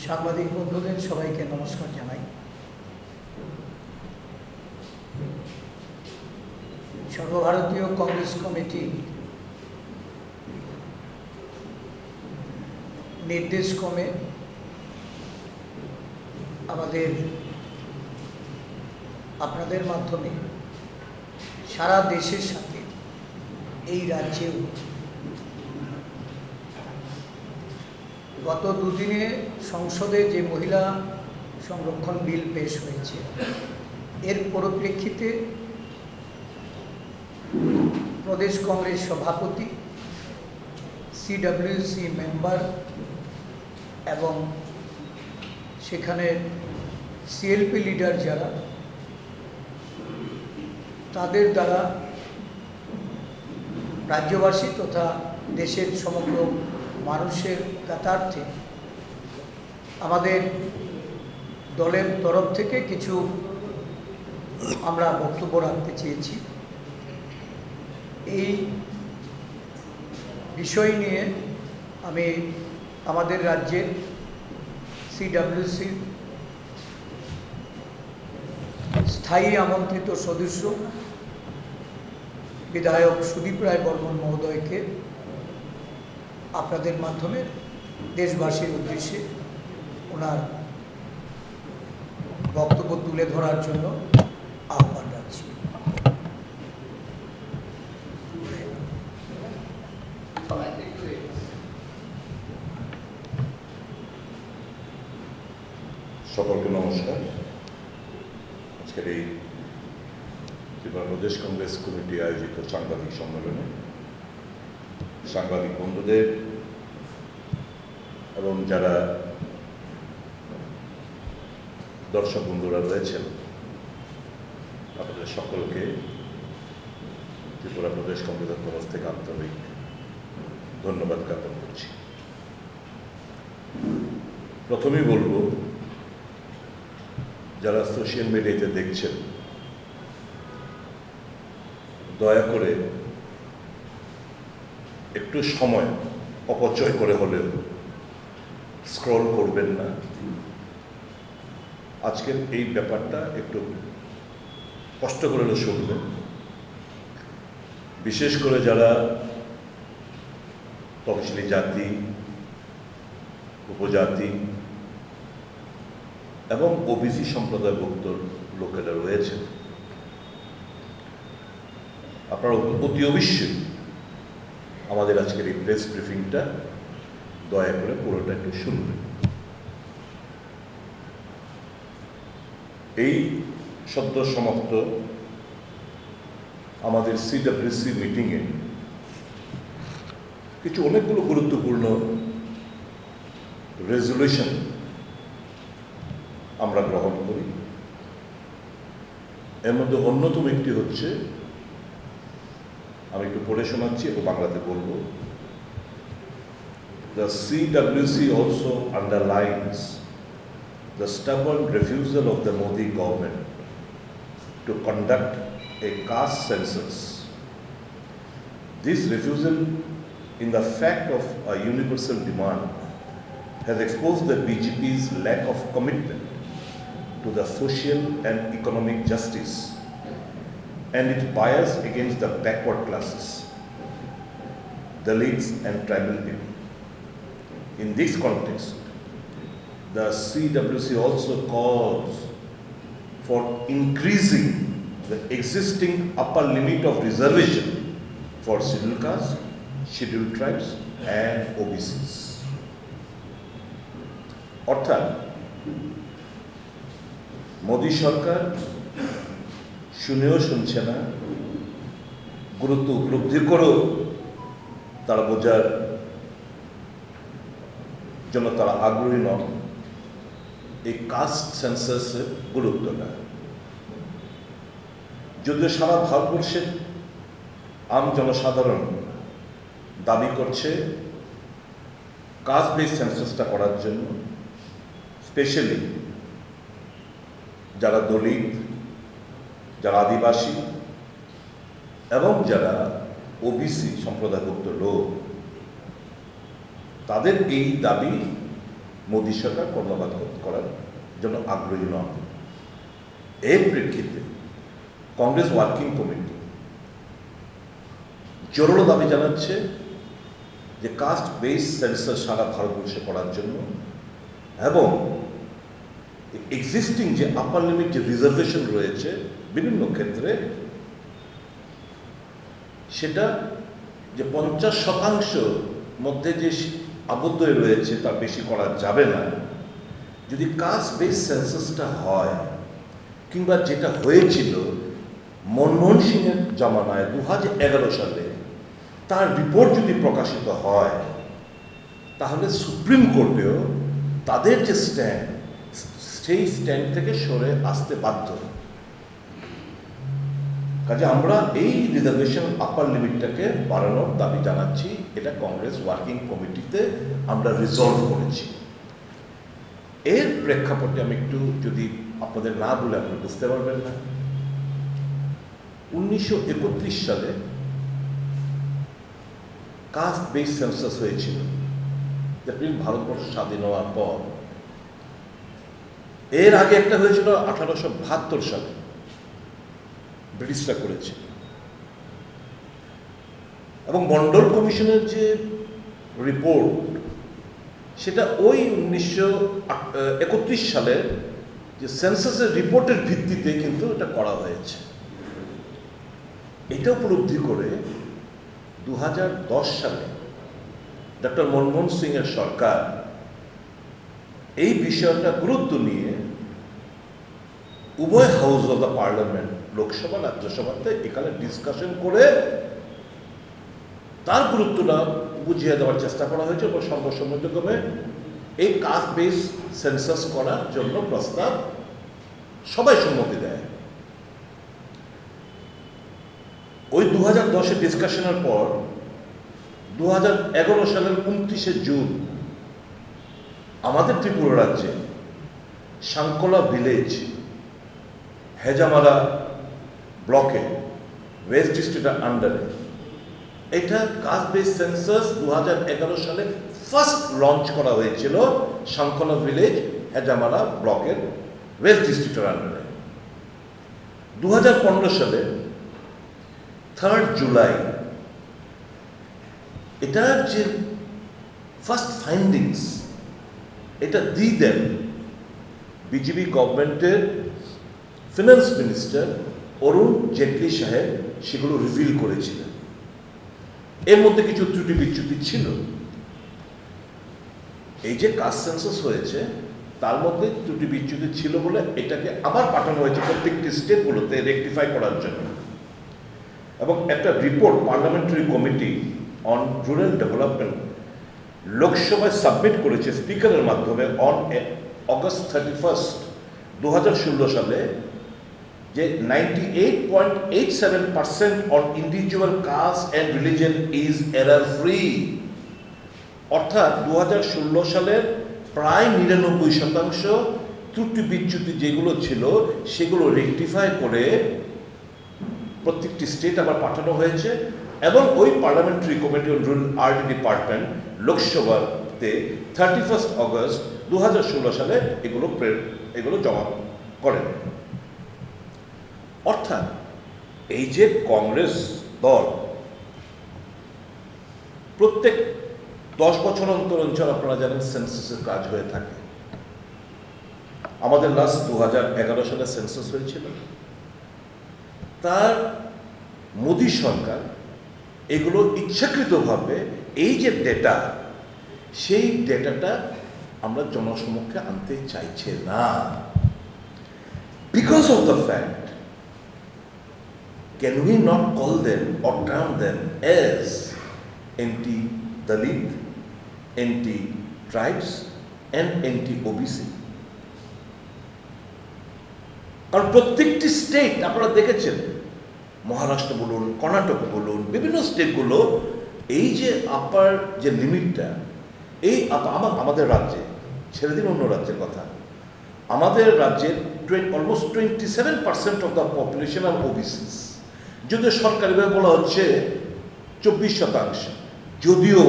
সাংবাদিক বন্ধুদের সবাইকে নমস্কার জানাই। সর্বভারতীয় কংগ্রেস কমিটি নির্দেশক্রমে আপনাদের মাধ্যমে সারা দেশের সাথে এই রাজ্যেও গত দুদিনে সংসদে যে মহিলা সংরক্ষণ বিল পেশ হয়েছে, এর পরিপ্রেক্ষিতে প্রদেশ কংগ্রেস সভাপতি, সিডব্লিউসি মেম্বার এবং সেখানে সিএলপি লিডার যারা, তাদের দ্বারা রাজ্যবাসী তথা দেশের সমগ্র মানুষের জ্ঞাতার্থে আমাদের দলের তরফ থেকে কিছু আমরা বক্তব্য রাখতে চেয়েছি। এই বিষয় নিয়ে আমি আমাদের রাজ্যের সিডব্লিউসি স্থায়ী আমন্ত্রিত সদস্য বিধায়ক সুদীপ রায় বর্মন মহোদয়কে আপনাদের মাধ্যমে দেশবাসীর উদ্দেশ্যে ওনার বক্তব্য তুলে ধরার জন্য আহ্বান রাখছি। সকলকে নমস্কার। আজকের এই ত্রিপুরা প্রদেশ কংগ্রেস কমিটি আয়োজিত সাংবাদিক সম্মেলনে সাংবাদিক বন্ধুদের এবং যারা দর্শক বন্ধুরা রয়েছেন, আপনাদের সকলকে ত্রিপুরা প্রদেশ কংগ্রেসের তরফ থেকে আন্তরিক ধন্যবাদ জ্ঞাপন করছি। প্রথমেই বলবো, যারা সোশ্যাল মিডিয়াতে দেখছেন, দয়া করে একটু সময় অপচয় করে হলেও স্ক্রল করবেন না। আজকের এই ব্যাপারটা একটু কষ্ট করে শুনবেন। বিশেষ করে যারা তফসিলি জাতি, উপজাতি এবং ওবিসি সম্প্রদায়ভুক্ত লোকেরা রয়েছেন, আপনারা অতি অবশ্যই আমাদের আজকের এই প্রেস ব্রিফিংটা দয়া করে পুরোটা একটু শুনবেন। এই সদ্য সমাপ্ত আমাদের সিডব্লিউসি মিটিংয়ে কিছু অনেকগুলো গুরুত্বপূর্ণ রেজলিউশন আমরা গ্রহণ করি। এর মধ্যে অন্যতম একটি হচ্ছে, আমি একটু পড়ে শোনাচ্ছি এবং বাংলাতে বলবো। The CWC also underlines the stubborn refusal of the Modi government to conduct a caste census. This refusal, in the fact of a universal demand, has exposed the BJP's lack of commitment to the social and economic justice and its bias against the backward classes, Dalits and tribal people. In this context, the CWC also calls for increasing the existing upper limit of reservation for scheduled castes, scheduled tribes and OBCs. অর্থাৎ মোদী সরকার শুনেও শুনছে না, গুরুত্ব উপলব্ধি করেও তারা বোঝার জন্য তারা আগ্রহী নন এই কাস্ট সেন্সাসের গুরুত্বটা। যদিও সারা ভারতবর্ষের আম জনসাধারণ দাবি করছে কাস্ট বেস সেন্সাসটা করার জন্য, স্পেশালি যারা দলিত, যারা আদিবাসী এবং যারা ওবিসি সম্প্রদায়ভুক্ত লোক, তাদের এই দাবি মোদী সরকার কর্ণপাত করার জন্য আগ্রহী নন। এর প্রেক্ষিতে কংগ্রেস ওয়ার্কিং কমিটি জোরালো দাবি জানাচ্ছে যে কাস্ট বেস সেন্সাস সারা ভারতবর্ষে করার জন্য এবং এক্সিস্টিং যে আপার লিমিট যে রিজার্ভেশন রয়েছে বিভিন্ন ক্ষেত্রে সেটা যে 50% মধ্যে যে আবদ্ধ রয়েছে তার বেশি করা যাবে না। যদি কাস্ট বেস সেন্সাসটা হয় কিংবা যেটা হয়েছিল মনমোহন সিংয়ের জামানায় 2011 সালে তার রিপোর্ট যদি প্রকাশিত হয় তাহলে সুপ্রিম কোর্টেও তাদের যে স্ট্যান্ড সেই স্ট্যান্ড থেকে সরে আসতে বাধ্য। কাজে আমরা এই রিজার্ভেশন আপার লিমিটটাকে বাড়ানোর দাবি জানাচ্ছি। এটা কংগ্রেস ওয়ার্কিং কমিটিতে আমরা রিজলভ করেছি। এর প্রেক্ষাপটে আমি একটু যদি আপনাদের না বলে আপনি বুঝতে পারবেন না। 1931 সালে কাস্ট বেস সেন্সাস হয়েছিল, ভারতবর্ষ স্বাধীন হওয়ার পর। এর আগে একটা হয়েছিল 1872 সালে, ব্রিটিশরা করেছে। এবং মন্ডল কমিশনের যে রিপোর্ট সেটা ওই 1931 সালের যে সেন্সাসের রিপোর্টের ভিত্তিতে কিন্তু এটা করা হয়েছে। এটা উপলব্ধি করে 2010 সালে ডক্টর মনমোহন সিং এর সরকার এই বিষয়টা গুরুত্ব নিয়ে উভয় house of the parliament, Lok Sabha রাজ্যসভাতে এখানে ডিসকাশন করে তার গুরুত্বটা বুঝিয়ে দেওয়ার চেষ্টা করা হয়েছে এবং সর্বসম্মতক্রমে এই কাস্ট বেস সেন্সাস করার জন্য প্রস্তাব সবাই সম্মতি দেয়। ওই 2010-এর ডিসকাশনের পর 2011 সালের 29শে জুন আমাদের ত্রিপুরা রাজ্যে সাংকলা ভিলেজ হেজামারা ব্লকে ওয়েস্ট ডিস্ট্রিক্টের আন্ডারে এটা কাস্ট বেস সেন্সাস 2011 সালে ফার্স্ট লঞ্চ করা হয়েছিল সাংকলা ভিলেজ হেজামারা ব্লকের ওয়েস্ট ডিস্ট্রিক্টের আন্ডারে। 2015 সালে 3 জুলাই এটার যে ফার্স্ট ফাইন্ডিংস এটা দিয়ে দেন বিজেপি গভর্নমেন্টের ফিনান্স মিনিস্টার অরুণ জেটলি সাহেব, সেগুলো রিভিল করেছিলেন। এর মধ্যে কিছু ত্রুটি বিচ্যুতি ছিল। এই যে কাস্ট সেন্সাস হয়েছে তার মধ্যে ত্রুটি বিচ্যুতি ছিল বলে এটাকে আবার পাঠানো হয়েছে প্রত্যেকটি স্টেটগুলোতে রেকটিফাই করার জন্য। এবং একটা report parliamentary committee on rural development লোকসভায় সাবমিট করেছে স্পিকারের মাধ্যমে অন অগস্ট 31, 2016 সালে, যে 98.87% on individual caste and religion is error free. অর্থাৎ 2016 সালের প্রায় 99% ত্রুটি বিচ্যুতি যেগুলো ছিল সেগুলো রেকটিফাই করে প্রত্যেকটি স্টেট আবার পাঠানো হয়েছে। এবং ওই parliamentary committee on rural RD department লোকসভাতে 31 অগস্ট 2016 সালে এগুলো জমা করেন। অর্থাৎ এই যে কংগ্রেস দল প্রত্যেক 10 বছর অন্তর আপনারা জানেন সেন্সাসের কাজ হয়ে থাকে। আমাদের লাস্ট 2011 সালে সেন্সাস হয়েছিল। তার মোদী সরকার এগুলো ইচ্ছাকৃতভাবে এই যে ডেটা, সেই ডেটাটা আমরা জনসমক্ষে আনতে চাইছে না। Because of the fact, can we not call them or term them as anti-Dalit, anti-tribes and anti-OBC? কারণ প্রত্যেকটি স্টেট আপনারা দেখেছেন, মহারাষ্ট্র বলুন, কর্ণাটক বলুন, বিভিন্ন স্টেটগুলো এই যে আপার যে লিমিটটা, এই আমাদের রাজ্যে, ছেড়ে দিন অন্য রাজ্যের কথা, আমাদের রাজ্যের অলমোস্ট 27% অফ দ্য পপুলেশন আর ওবিসিস। যদিও সরকারিভাবে বলা হচ্ছে 24%, যদিও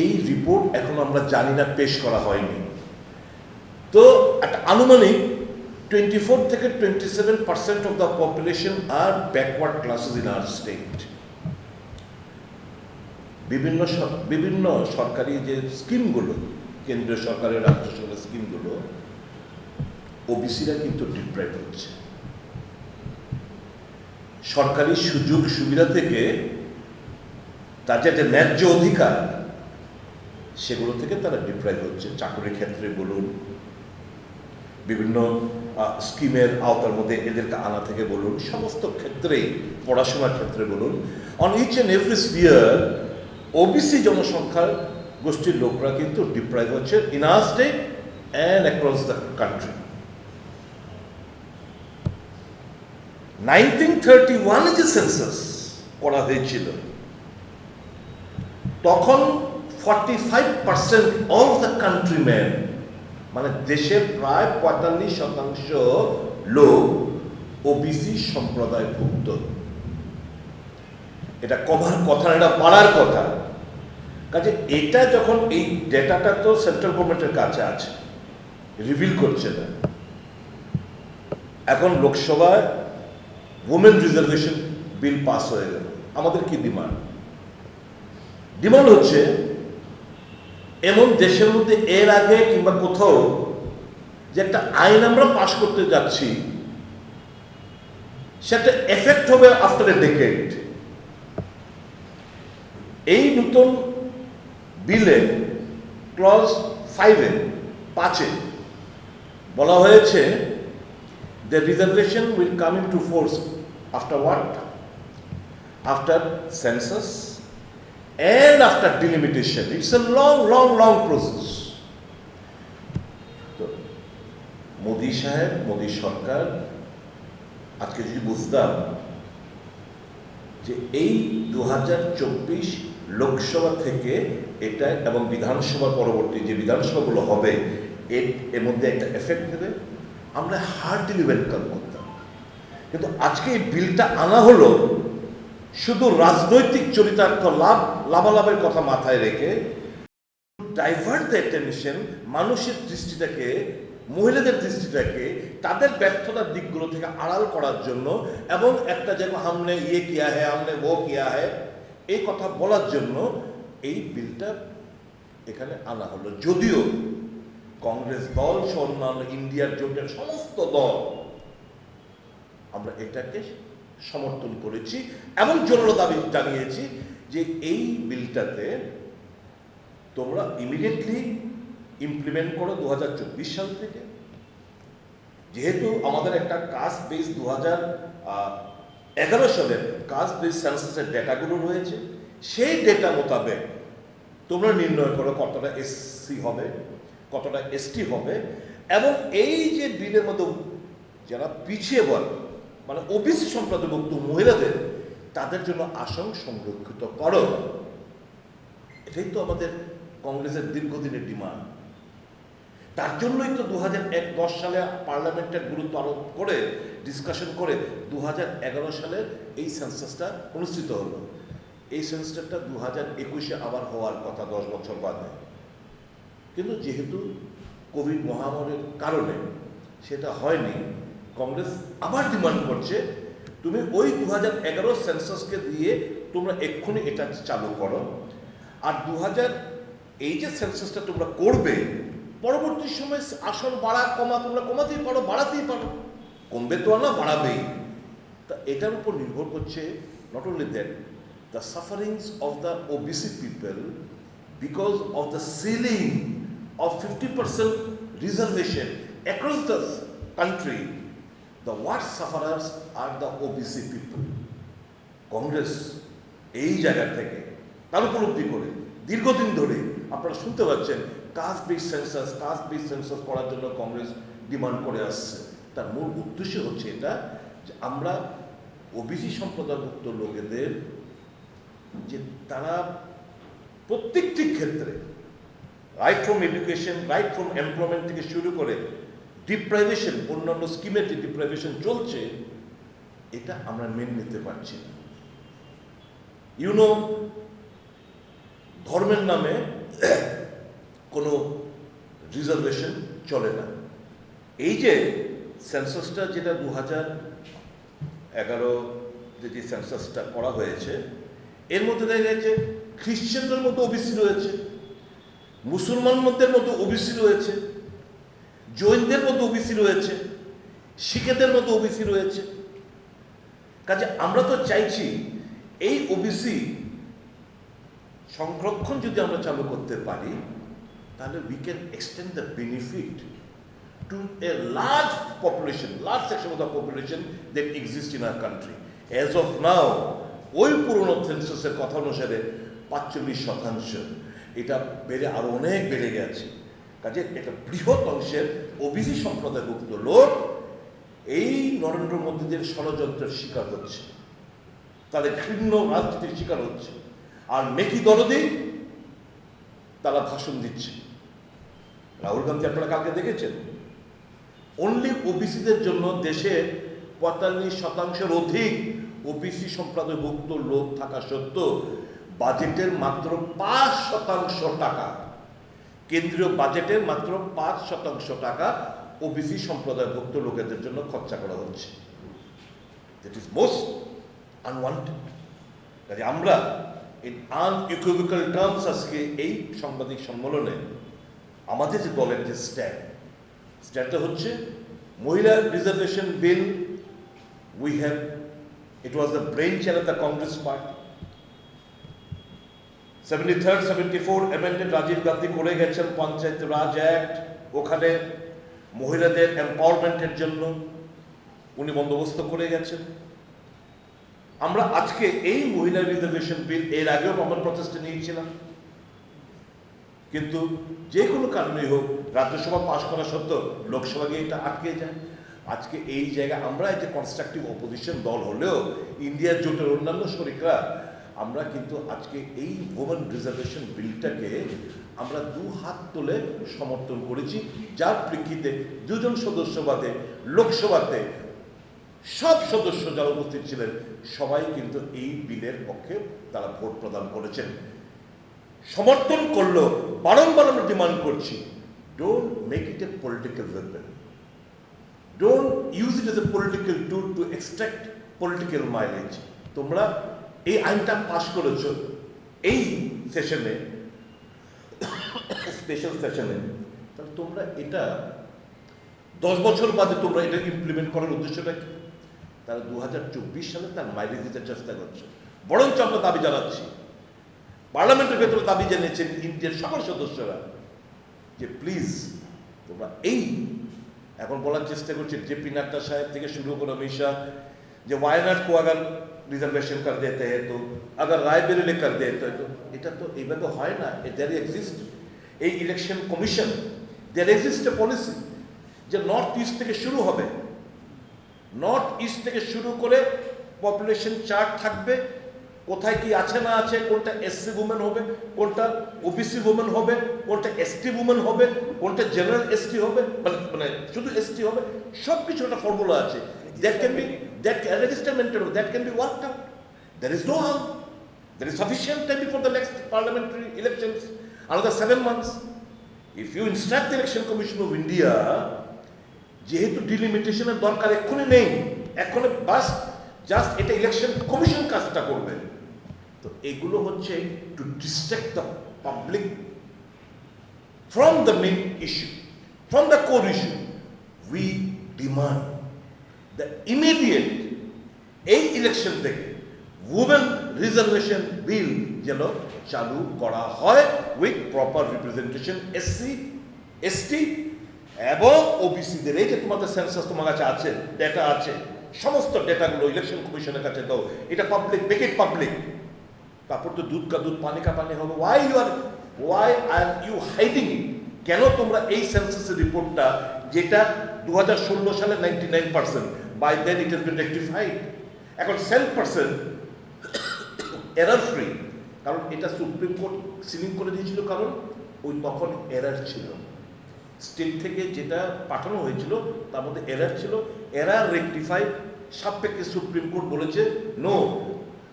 এই রিপোর্ট এখন আমরা জানি না, পেশ করা হয়নি। তো একটা আনুমানিক 24 থেকে 27% of the population are backward classes in our state. বিভিন্ন সরকারি যে স্কিমগুলো, কেন্দ্রীয় সরকারের, রাজ্য সরকারের স্কিমগুলো, ওবিসিরা কিন্তু ডিপ্রাইভ হচ্ছে। সরকারি সুযোগ সুবিধা থেকে তাদের যে ন্যায্য অধিকার, সেগুলো থেকে তারা ডিপ্রাইভ হচ্ছে। চাকরির ক্ষেত্রে বলুন, বিভিন্ন স্কিমের আওতার মধ্যে এদেরকে আনা থেকে বলুন, সমস্ত ক্ষেত্রেই, পড়াশোনার ক্ষেত্রে বলুন, on each and every sphere OBC জনসংখ্যার গোষ্ঠীর লোকরা কিন্তু ডিপ্রাইভ হচ্ছে in our state and across the country. 1931 যে সেন্সাস করা হয়েছিল, তখন 45% অফ দ্য কান্ট্রিম্যান, মানে দেশের প্রায় 45% লোক ওবিসি সম্প্রদায়ভুক্ত। এটা কমার কথা, এটা বাড়ার কথা। কাজে এটা যখন, এই ডেটাটা তো সেন্ট্রাল গভর্নমেন্টের কাছে আছে, রিভিল করছে না। এখন লোকসভায় ওমেন রিজার্ভেশন বিল পাস হয়ে গেল। আমাদের কি ডিমান্ড? ডিমান্ড হচ্ছে এমন দেশের মধ্যে এর আগে কিংবা কোথাও যে একটা আইন আমরা পাস করতে যাচ্ছি, সেটা এফেক্ট হবে আফটার এ ডেকেড। এই নতুন বিলে ক্লজ 5-এ বলা হয়েছে the reservation will come into force after what? After census and after delimitation. It's a long process. তো মোদি সাহেব, মোদি সরকার আজকে যদি বুঝতাম যে এই 2024 লোকসভা থেকে এটা এবং বিধানসভা পরবর্তী যে বিধানসভাগুলো হবে এর মধ্যে একটা এফেক্ট দেবে, আমরা হার্ডলি ওয়েলকাম করতাম। কিন্তু আজকে এই বিলটা আনা হলো শুধু রাজনৈতিক চরিতার্থ লাভালাভের কথা মাথায় রেখে, ডাইভার্ট দ্য অ্যাটেনশন, মানুষের দৃষ্টিটাকে, মহিলাদের দৃষ্টিটাকে তাদের ব্যর্থতার দিকগুলো থেকে আড়াল করার জন্য, এবং একটা যেন হামনে ইয়ে কিয়া হ্যায়, হামনে ও কিয়া হ্যায়, এই কথা বলার জন্য এই বিলটা এখানে আনা হলো। যদিও কংগ্রেস দল সহ অন্যান্য ইন্ডিয়ার জোটের সমস্ত দল আমরা এটাকে সমর্থন করেছি এবং জোরালো দাবি জানিয়েছি যে এই বিলটাতে তোমরা ইমিডিয়েটলি ইমপ্লিমেন্ট করো 2024 সাল থেকে। যেহেতু আমাদের একটা কাস্ট বেস 2011 সালের কাস্ট বেস সেন্সাসের ডেটাগুলো রয়েছে, সেই ডেটা মোতাবেক তোমরা নির্ণয় করো কতটা এসসি হবে, কতটা এসটি হবে, এবং এই যে বিলের মধ্যে যারা পিছিয়ে পড়ে, মানে ওবিসি সম্প্রদায়ভুক্ত মহিলাদের, তাদের জন্য আসন সংরক্ষিত করো। এটাই তো আমাদের কংগ্রেসের দীর্ঘদিনের ডিমান্ড। তার জন্যই তো 2010 সালে পার্লামেন্টের গুরুত্ব আরোপ করে, ডিসকাশন করে 2011 সালের এই সেন্সাসটা অনুষ্ঠিত হলো। এই সেন্সাসটা 2021-এ আবার হওয়ার কথা 10 বছর বাদে, কিন্তু যেহেতু কোভিড মহামারীর কারণে সেটা হয়নি। কংগ্রেস আবার ডিমান্ড করছে তুমি ওই 2011 সেন্সাসকে দিয়ে তোমরা এক্ষুনি এটা চালু করো, আর এই যে সেন্সাসটা তোমরা করবে, পরবর্তী সময় আসন বাড়া কমা তোমরা কমাতেই পারো, বাড়াতেই পারো, কমবে তো না, বাড়াবেই। তা এটার উপর নির্ভর করছে not only that, the sufferings of the OBC people because of the ceiling of 50% reservation across the country. The worst sufferers are the OBC people. Congress এই জায়গা থেকে তার উপলব্ধি করে দীর্ঘদিন ধরে আপনারা শুনতে পাচ্ছেন কাস্ট বেস সেন্সাস করার জন্য কংগ্রেস ডিমান্ড করে আসছে। তার মূল উদ্দেশ্য হচ্ছে এটা যে আমরা ওবিসি সম্প্রদায়ভুক্ত লোকেদের, যে তারা প্রত্যেকটি ক্ষেত্রে right from education, right from employment থেকে শুরু করে ডিপ্রাইভেশন, অন্যান্য স্কিমের যে ডিপ্রাইভেশন চলছে, এটা আমরা মেনে নিতে পারছি না। ইউনো, ধর্মের নামে কোনো রিজার্ভেশন চলে না। এই যে সেন্সাসটা যেটা 2011 যে সেন্সাসটা করা হয়েছে, এর মধ্যে দেখা গেছে খ্রিশ্চানদের মতো ওবিসি রয়েছে, মুসলমানদের মতো ওবিসি রয়েছে, জৈনদের মতো ওবিসি রয়েছে, শিখেদের মতো ওবিসি রয়েছে। কাজে আমরা তো চাইছি এই ওবিসি সংরক্ষণ যদি আমরা চালু করতে পারি, তাহলে we can extend the benefit to a large population, large section of the population that exists in our country. As of now, ওই পুরনো সেন্সাসের কথা অনুসারে 45%, এটা বেড়ে আরো অনেক বেড়ে গেছে। কাজে একটা বৃহৎ অংশের ওবিসি সম্প্রদায়ভুক্ত লোক এই নরেন্দ্র মোদীদের ষড়যন্ত্রের শিকার হচ্ছে, তাদের ঘৃণ্য রাজনীতির শিকার হচ্ছে। আর মেকি দরদি তারা ভাষণ দিচ্ছে। রাহুল গান্ধী আপনারা কালকে দেখেছেন, অনলি ওবিসিদের জন্য দেশে 45% অধিক ওবিসি সম্প্রদায়ভুক্ত লোক থাকা সত্ত্বেও বাজেটের মাত্র 5% টাকা, কেন্দ্রীয় বাজেটের মাত্র 5% টাকা ওবিসি সম্প্রদায়ভুক্ত লোকেদের জন্য খরচা করা হচ্ছে। That is most unwanted. কাজে আমরা ইন আনইকুইভোক্যাল টার্মস আজকে এই সাংবাদিক সম্মেলনে আমাদের যে দলের যে স্ট্যান্ডটা হচ্ছে মহিলা reservation bill. It was the brainchild of the Congress party. 73rd, 74 amended Rajiv Gandhi করে গেছেন পঞ্চায়েত রাজ অ্যাক্ট, ওখানে মহিলাদের এম্পাওয়ারমেন্টের জন্য উনি বন্দোবস্ত করে গেছেন। আমরা আজকে এই মহিলা রিজার্ভেশন বিল এর আগেও আমরা প্রচেষ্টা নিয়েছিলাম, কিন্তু যে কোনো কারণেই হোক রাজ্যসভা পাশ করা সত্ত্বেও লোকসভা গিয়ে এটা আটকে যায়। আজকে এই জায়গায় আমরা যে কনস্ট্রাকটিভ অপোজিশন দল হলেও ইন্ডিয়ার জোটের অন্যান্য শরিকরা আমরা কিন্তু আজকে এই ওমেন রিজার্ভেশন বিলটাকে আমরা দু হাত তুলে সমর্থন করেছি, যার প্রেক্ষিতে দুজন সদস্য বাদে লোকসভাতে সব সদস্য যারা উপস্থিত ছিলেন সবাই কিন্তু এই বিলের পক্ষে তারা ভোট প্রদান করেছেন। সমর্থন করলেও বারংবার আমরা ডিমান্ড করছি, don't make it a political weapon, don't use it as a political tool two extract political mileage. তোমরা এই আইনটা পাশ করেছো এই সেশনে, স্পেশাল সেশনে, তাহলে তোমরা এটা 10 বছর বাদে তোমরা এটা ইমপ্লিমেন্ট করার উদ্দেশ্যটা কি? তারা 2024 সালে তার মাইলেজ দিতে চেষ্টা করছে। বরঞ্চ আমরা দাবি জানাচ্ছি, পার্লামেন্টের ভেতরে দাবি জানিয়েছেন ইন্ডিয়ার সকল সদস্যরা যে প্লিজ তোমরা এই এখন বলার চেষ্টা করছে জেপি নাড্ডা সাহেব থেকে শুরু করে অমিত শাহ যে वायनाड को अगर रिजर्वेशन कर देते हैं तो अगर रायबरेली कर देते हैं तो এটা তো এইভাবে হয় না। দেয়ার এক্সিস্ট এই election commission, there exist a policy যে নর্থ ইস্ট থেকে শুরু হবে, নর্থ ইস্ট থেকে শুরু করে পপুলেশন চার্ট থাকবে, কোথায় কি আছে না আছে, কোনটা এসসি উমেন হবে, কোনটা ওবিসি উমেন হবে, কোনটা এসটি উমেন হবে, কোনটা জেনারেল এসটি হবে, মানে শুধু এসটি হবে, সব কিছু একটা ফর্মুলা আছে। That can be register maintained, that can be worked out. There is no harm. There is sufficient time before the next parliamentary elections, another 7 months. If you instruct the Election Commission of India, যেহেতু ডিলিমিটেশনের দরকার এক্ষুনি নেই, এক্ষুনি বাস just এটা election commission কাজটা করবে, তো এগুলো হচ্ছে to distract the public from the main issue, from the core issue. We demand the immediate এই ইলেকশন থেকে উমেন রিজার্ভেশন বিল যেন চালু করা হয় with proper representation SC ST এবং ওবিসিদের। এই যে তোমাদের সেন্সাস তোমার কাছে আছে, ডেটা আছে, সমস্ত ডেটাগুলো ইলেকশন কমিশনের কাছে দাও, এটা পাবলিক, মেক ইট পাবলিক। তারপর তো দুধ কা দুধ পানি কা পানি হবে। Why are you hiding it? কেন তোমরা এই সেন্সাসের রিপোর্টটা যেটা 2016 সালে 99%, by then it has been rectified, এখন 7% এরার ফ্রি, কারণ এটা সুপ্রিম কোর্ট সিলিং করে দিয়েছিল, কারণ ওই তখন এরার ছিল, স্টেট থেকে যেটা পাঠানো হয়েছিল তার মধ্যে এরার ছিল, এরার রেকটিফাই সাপেক্ষে সুপ্রিম কোর্ট বলেছে নো,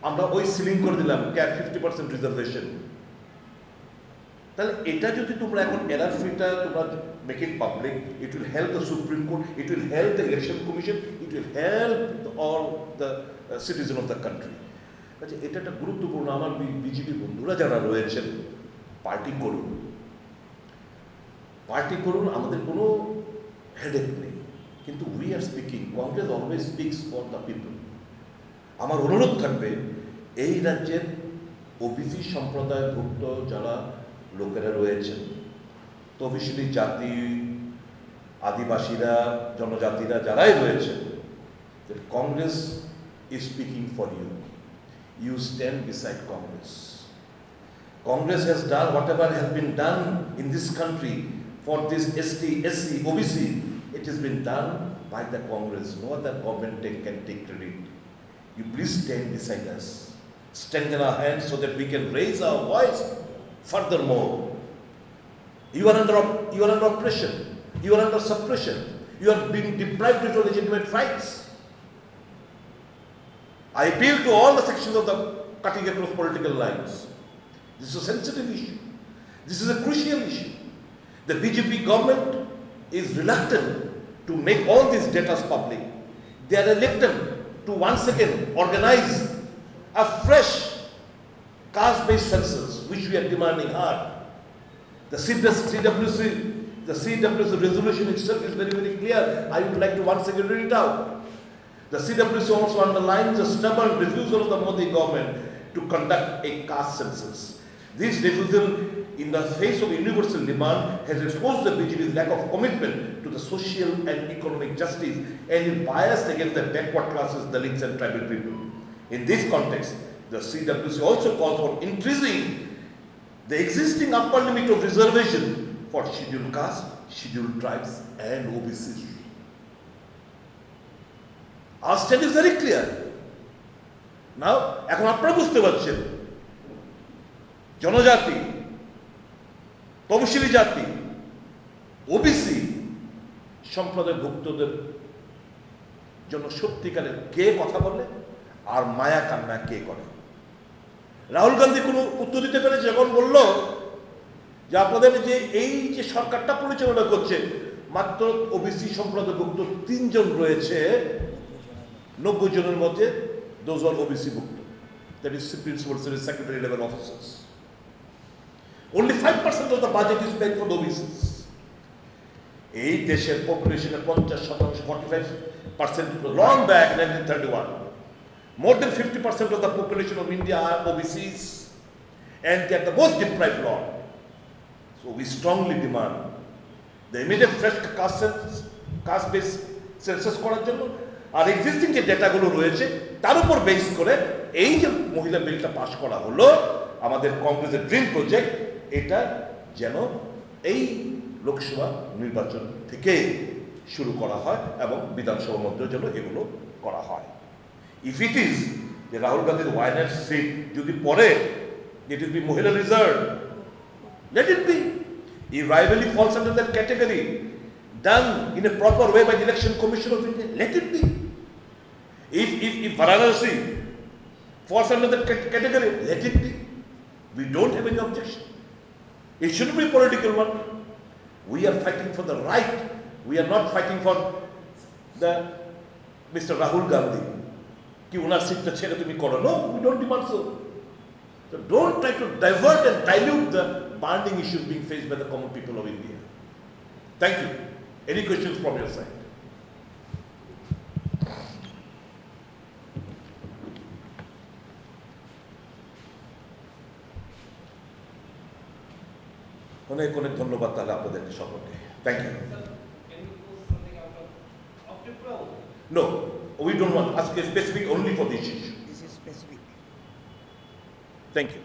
আমরা ওই সিলিং করে দিলাম ক্যাপ 50% রিজার্ভেশন। তাহলে এটা যদি তোমরা এখন এরার ফিটা তোমরা make it public, it will help the supreme court, it will help the election commission, it will help all the citizen of the country. আচ্ছা, এটা একটা গুরুত্বপূর্ণ। আমার বিজেপি বন্ধুরা যারা রয়েছেন, পার্টি করুন, পার্টি করুন, আমাদের কোনো হেডেক নেই, কিন্তু we are speaking, Congress always speaks for the people. আমার অনুরোধ থাকবে এই রাজ্যের ওবিসি সম্প্রদায়ভুক্ত যারা লোকেরা রয়েছেন, তফসিলি জাতি, আদিবাসীরা, জনজাতিরা যারাই রয়েছেন, Congress is speaking for you. You stand beside Congress. Congress has done whatever has been done in this country for this ST, SC, OBC. It has been done by the Congress. No other government can take credit. You please stand beside us. Strengthen our hands so that we can raise our voice furthermore. You are under oppression. You are under suppression. You are being deprived of your legitimate rights. I appeal to all the sections of the cutting across political lines. This is a sensitive issue. This is a crucial issue. The BJP government is reluctant to make all these data public. They are reluctant to once again organize a fresh caste-based census, which we are demanding hard. The CWC resolution itself is very, very clear. I would like to once again read it out. The CWC also underlines the stubborn refusal of the Modi government to conduct a caste census. This refusal, in the face of universal demand, has exposed the BJP's lack of commitment to the social and economic justice and is biased against the backward classes, Dalits and tribal people. In this context, the CWC also calls for increasing the existing upper limit of reservation for scheduled castes, scheduled tribes and OBCs. Our stand is very clear. Now, এখন আপনারা বুঝতে পারছেন, জনজাতি, তফসিলি জাতি, OBC সম্প্রদায়ভুক্তদের জন্য সত্যিকারের কে কথা বলে আর মায়া কান্না কে করে। রাহুল গান্ধী কোনো উত্তর দিতে পেরেছে যখন বলল যে আপনাদের যে এই যে সরকারটা পরিচালনা করছে, মাত্র ওবিসি সম্প্রদায়ভুক্ত 3 জন রয়েছে 90 জনের মধ্যে, those are OBC ভুক্ত, that is principal secretary level officers. Only 5% of the budget is paid for the OBCs. এই দেশের পপুলেশনের 50%, 45% long back 1931. More than 50% of the population of India are OBCs, and they are the most deprived lot. So we strongly demand the immediate fresh caste-based census করার জন্য, আর existing যে ডেটাগুলো রয়েছে তার উপর base করে এই যে মহিলা বিলটা পাস করা হলো, আমাদের কংগ্রেসের ড্রিম প্রজেক্ট, এটা যেন এই লোকসভা নির্বাচন থেকে শুরু করা হয় এবং বিধানসভার মধ্যে যেন এগুলো করা হয়। ইফ ইট ইজ যে রাহুল গান্ধীর ওয়াইনার সিট যদি পরে ইট উইল বি মহিলা reserve, let it be. If rivalry falls under that category, done in a proper way by the Election Commission of India, let it be. If Varanasi falls under that category, let it be. We don't have any objection. It shouldn't be a political one. We are fighting for the right. We are not fighting for the Mr. Rahul Gandhi. Ki unar seatta chhere tumi koro. No, we don't demand so. So don't try to divert and dilute the burning issues being faced by the common people of India. Thank you. Any questions from your side? অনেক অনেক ধন্যবাদ তাহলে আপনাদেরকে সকলকে। Thank you. Can you post something out of Tripura? No, we don't want to ask a specific only for this issue. This is specific. Thank you.